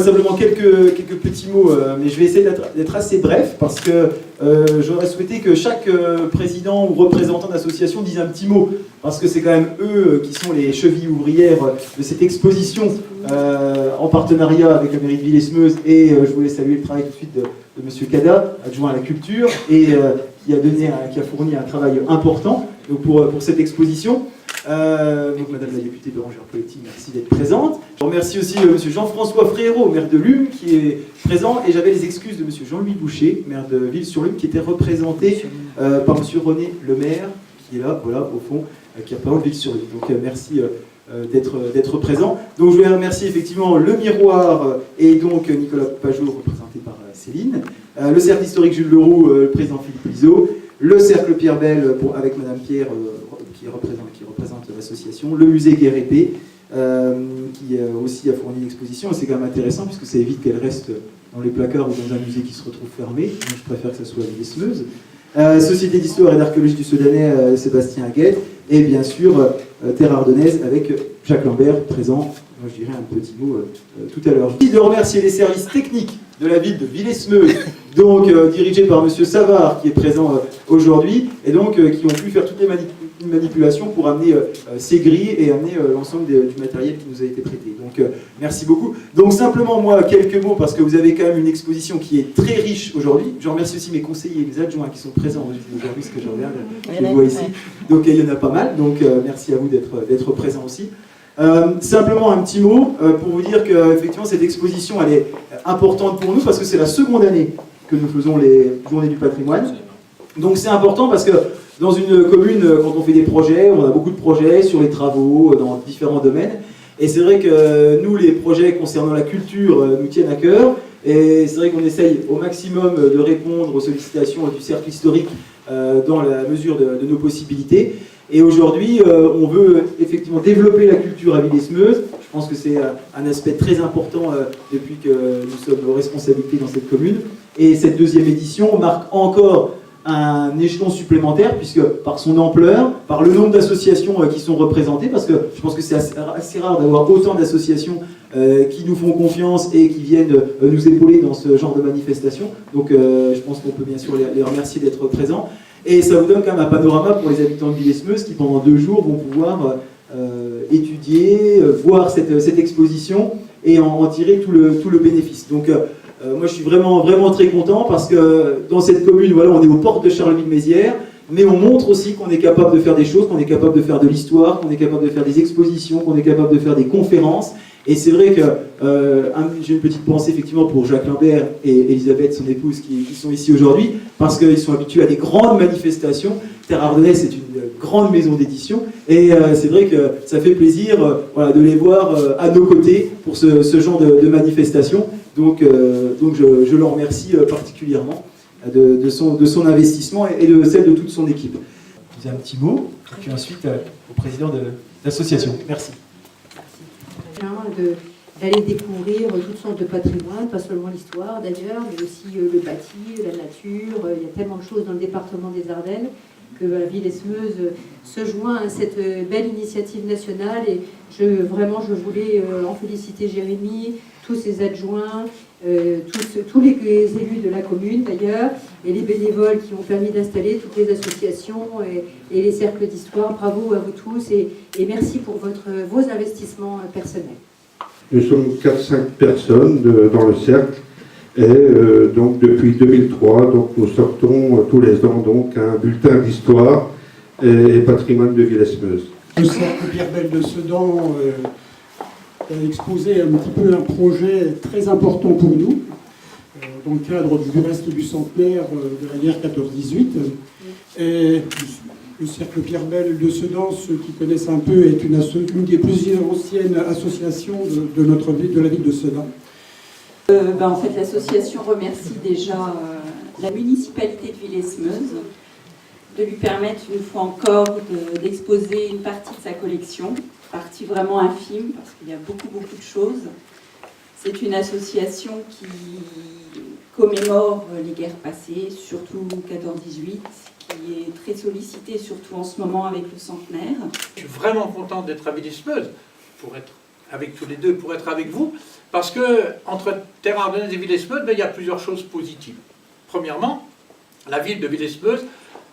simplement quelques petits mots, mais je vais essayer d'être assez bref parce que j'aurais souhaité que chaque président ou représentant d'association dise un petit mot, parce que c'est quand même eux qui sont les chevilles ouvrières de cette exposition en partenariat avec la mairie de Villesmeuse, et je voulais saluer le travail tout de suite de M. Cada, adjoint à la culture, et qui a fourni un travail important donc pour cette exposition. Donc Madame la députée Bérangère Poletti, merci d'être présente. Je remercie aussi M. Jean-François Frérot, maire de Lume, qui est présent, et j'avais les excuses de M. Jean-Louis Boucher, maire de Ville-sur-Lume, qui était représenté par M. René Lemaire, qui est là, voilà, au fond, qui est représentant Ville-sur-Lume. Donc merci d'être présent. Donc je voulais remercier effectivement le Miroir et donc Nicolas Pajot, représenté par Céline, le Cercle historique Jules Leroux, le président Philippe Liseau, le Cercle Pierre Belle avec Madame Pierre qui représente l'association, le musée Guerre-Épée qui aussi a fourni une exposition, et c'est quand même intéressant puisque ça évite qu'elle reste dans les placards ou dans un musée qui se retrouve fermé. Donc, je préfère que ça soit à Villesmeuse. Société d'histoire et d'archéologie du Sedanais, Sébastien Aguet, et bien sûr Terre Ardennaise avec Jacques Lambert présent. Moi, je dirais un petit mot tout à l'heure. Je de remercier les services techniques de la ville de Villesmeuse, donc dirigés par M. Savard, qui est présent aujourd'hui, et donc qui ont pu faire toutes les manipulations pour amener ces grilles et amener l'ensemble du matériel qui nous a été prêté. Donc merci beaucoup. Donc simplement moi, quelques mots, parce que vous avez quand même une exposition qui est très riche aujourd'hui. Je remercie aussi mes conseillers et mes adjoints qui sont présents aujourd'hui, ce que je regarde, je les vois ici. Donc il y en a pas mal, donc merci à vous d'être présents aussi. Simplement un petit mot pour vous dire que effectivement cette exposition elle est importante pour nous parce que c'est la seconde année que nous faisons les journées du patrimoine. Donc c'est important parce que dans une commune, quand on fait des projets, on a beaucoup de projets sur les travaux, dans différents domaines. Et c'est vrai que nous, les projets concernant la culture nous tiennent à cœur. Et c'est vrai qu'on essaye au maximum de répondre aux sollicitations du cercle historique dans la mesure de nos possibilités. Et aujourd'hui, on veut effectivement développer la culture à Villesmeuse. Je pense que c'est un aspect très important depuis que nous sommes aux responsabilités dans cette commune. Et cette deuxième édition marque encore un échelon supplémentaire, puisque par son ampleur, par le nombre d'associations qui sont représentées, parce que je pense que c'est assez rare d'avoir autant d'associations qui nous font confiance et qui viennent nous épauler dans ce genre de manifestation. Donc je pense qu'on peut bien sûr les remercier d'être présents. Et ça vous donne quand même un panorama pour les habitants de Villesmeuse qui pendant 2 jours vont pouvoir étudier, voir cette exposition et en tirer tout le bénéfice. Donc moi je suis vraiment très content parce que dans cette commune, voilà, on est aux portes de Charleville-Mézières, mais on montre aussi qu'on est capable de faire des choses, qu'on est capable de faire de l'histoire, qu'on est capable de faire des expositions, qu'on est capable de faire des conférences. Et c'est vrai que j'ai une petite pensée effectivement pour Jacques Lambert et Elisabeth, son épouse, qui sont ici aujourd'hui, parce qu'ils sont habitués à des grandes manifestations. Terre Ardennaise, c'est une grande maison d'édition, et c'est vrai que ça fait plaisir voilà, de les voir à nos côtés pour ce genre de manifestations. Donc je le remercie particulièrement de son investissement et de celle de toute son équipe. Je vous ai un petit mot, et puis ensuite au président de l'association. Merci. D'aller découvrir toutes sortes de patrimoine, pas seulement l'histoire d'ailleurs, mais aussi le bâti, la nature. Il y a tellement de choses dans le département des Ardennes que Villesmeuse se joint à cette belle initiative nationale, et je voulais en féliciter Jérémy, tous ses adjoints, tous les élus de la commune d'ailleurs, et les bénévoles qui ont permis d'installer toutes les associations et les cercles d'histoire. Bravo à vous tous et merci pour vos investissements personnels. Nous sommes 4-5 personnes dans le cercle, et donc depuis 2003, donc, nous sortons tous les ans donc, un bulletin d'histoire et patrimoine de Villesmeuse. Le cercle Pierre Belle de Sedan a exposé un petit peu un projet très important pour nous, dans le cadre du reste du centenaire de la guerre 14-18. Et le cercle Pierre Belle de Sedan, ceux qui connaissent un peu, est une des plus anciennes associations de notre ville, de la ville de Sedan. En fait, l'association remercie déjà la municipalité de Villesmeuse de lui permettre une fois encore d'exposer une partie de sa collection, partie vraiment infime parce qu'il y a beaucoup de choses. C'est une association qui commémore les guerres passées, surtout 14-18, qui est très sollicitée, surtout en ce moment avec le centenaire. Je suis vraiment content d'être à Villesmeuse pour être avec tous les deux pour être avec vous, parce que entre Terre Ardennaise et Villesmeuse, il y a plusieurs choses positives. Premièrement, la ville de Villesmeuse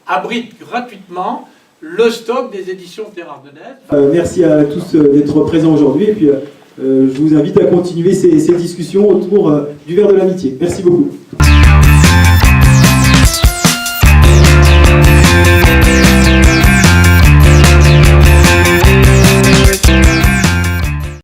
abrite gratuitement le stock des éditions Terre Ardennaise. Merci à tous d'être présents aujourd'hui, et puis je vous invite à continuer ces discussions autour du verre de l'amitié. Merci beaucoup.